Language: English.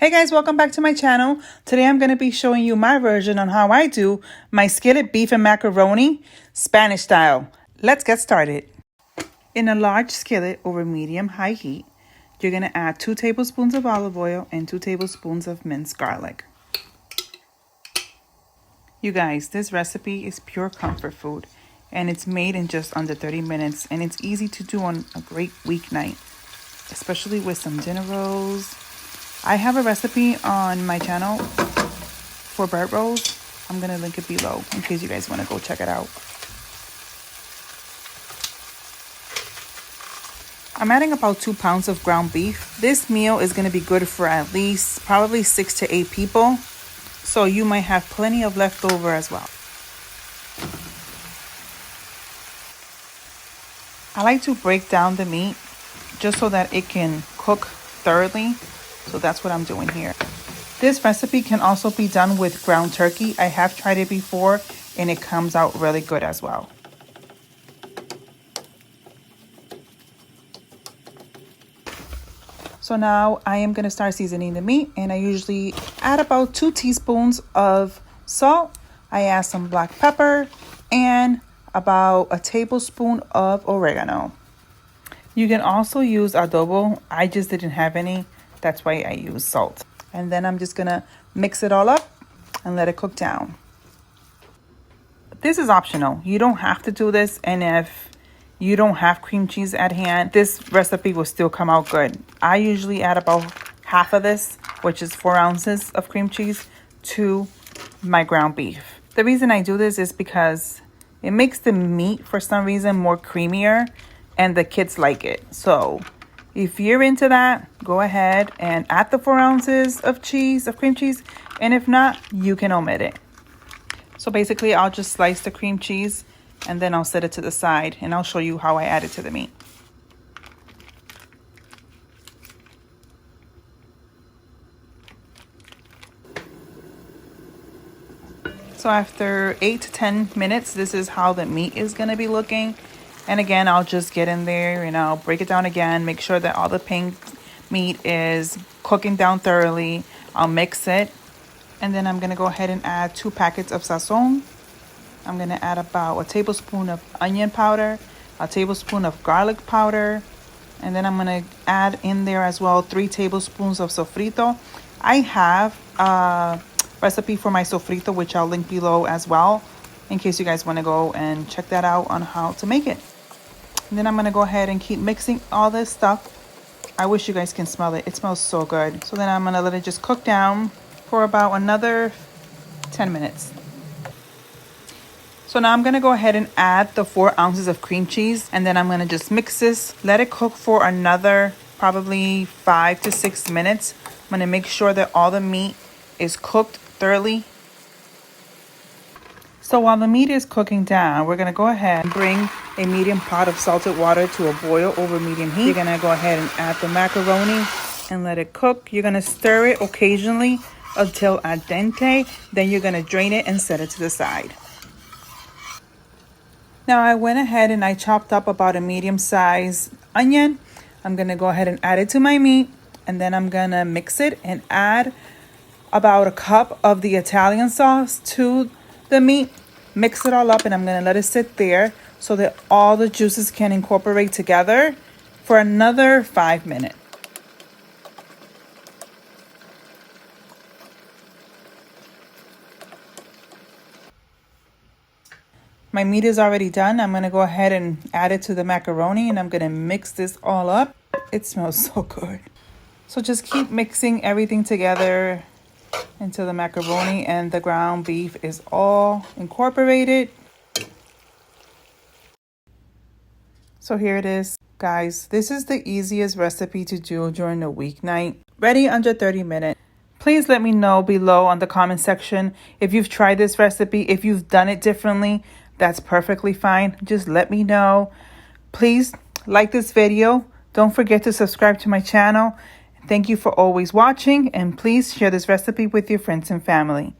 Hey guys, welcome back to my channel. Today I'm going to be showing you my version on how I do my skillet beef and macaroni Spanish style. Let's get started. In a large skillet over medium-high heat, you're going to add 2 tablespoons of olive oil and 2 tablespoons of minced garlic. You guys, this recipe is pure comfort food and it's made in just under 30 minutes and it's easy to do on a great weeknight, especially with some dinner rolls. I have a recipe on my channel for bread rolls. I'm going to link it below in case you guys want to go check it out. I'm adding about 2 pounds of ground beef. This meal is going to be good for at least probably 6 to 8 people. So you might have plenty of leftover as well. I like to break down the meat just so that it can cook thoroughly. So that's what I'm doing here. This recipe can also be done with ground turkey. I have tried it before and it comes out really good as well. So now I am going to start seasoning the meat, and I usually add about 2 teaspoons of salt. I add some black pepper and about a tablespoon of oregano. You can also use adobo. I just didn't have any. That's why I use salt. And then I'm just going to mix it all up and let it cook down. This is optional. You don't have to do this, and if you don't have cream cheese at hand, this recipe will still come out good. I usually add about half of this, which is 4 ounces of cream cheese, to my ground beef. The reason I do this is because it makes the meat, for some reason, more creamier, and the kids like it. So if you're into that, go ahead and add the 4 ounces of cream cheese, and if not, you can omit it. So basically, I'll just slice the cream cheese and then I'll set it to the side, and I'll show you how I add it to the meat. So after 8 to 10 minutes, this is how the meat is going to be looking. And again, I'll just get in there and I'll break it down again, make sure that all the pink meat is cooking down thoroughly. I'll mix it, and then I'm going to go ahead and add 2 packets of satsan. I'm going to add about a tablespoon of onion powder, a tablespoon of garlic powder, and then I'm going to add in there as well 3 tablespoons of sofrito. I have a recipe for my sofrito, which I'll link below as well, in case you guys want to go and check that out on how to make it. And then I'm going to go ahead and keep mixing all this stuff. I wish you guys can smell it. It smells so good. So then I'm going to let it just cook down for about another 10 minutes. So now I'm going to go ahead and add the 4 ounces of cream cheese, and then I'm going to just mix this, let it cook for another probably 5 to 6 minutes. I'm going to make sure that all the meat is cooked thoroughly. So while the meat is cooking down, we're going to go ahead and bring a medium pot of salted water to a boil over medium heat. You're going to go ahead and add the macaroni and let it cook. You're going to stir it occasionally until al dente. Then you're going to drain it and set it to the side. Now I went ahead and I chopped up about a medium-sized onion. I'm going to go ahead and add it to my meat, and then I'm going to mix it and add about a cup of the Italian sauce to the meat. Mix it all up, and I'm going to let it sit there so that all the juices can incorporate together for another 5 minutes. My meat is already done. I'm going to go ahead and add it to the macaroni, and I'm going to mix this all up. It smells so good. So just keep mixing everything together until the macaroni and the ground beef is all incorporated. So here it is, guys. This is the easiest recipe to do during the weeknight. Ready under 30 minutes. Please let me know below on the comment section if you've tried this recipe, if you've done it differently. That's perfectly fine. Just let me know. Please like this video. Don't forget to subscribe to my channel. Thank you for always watching, and please share this recipe with your friends and family.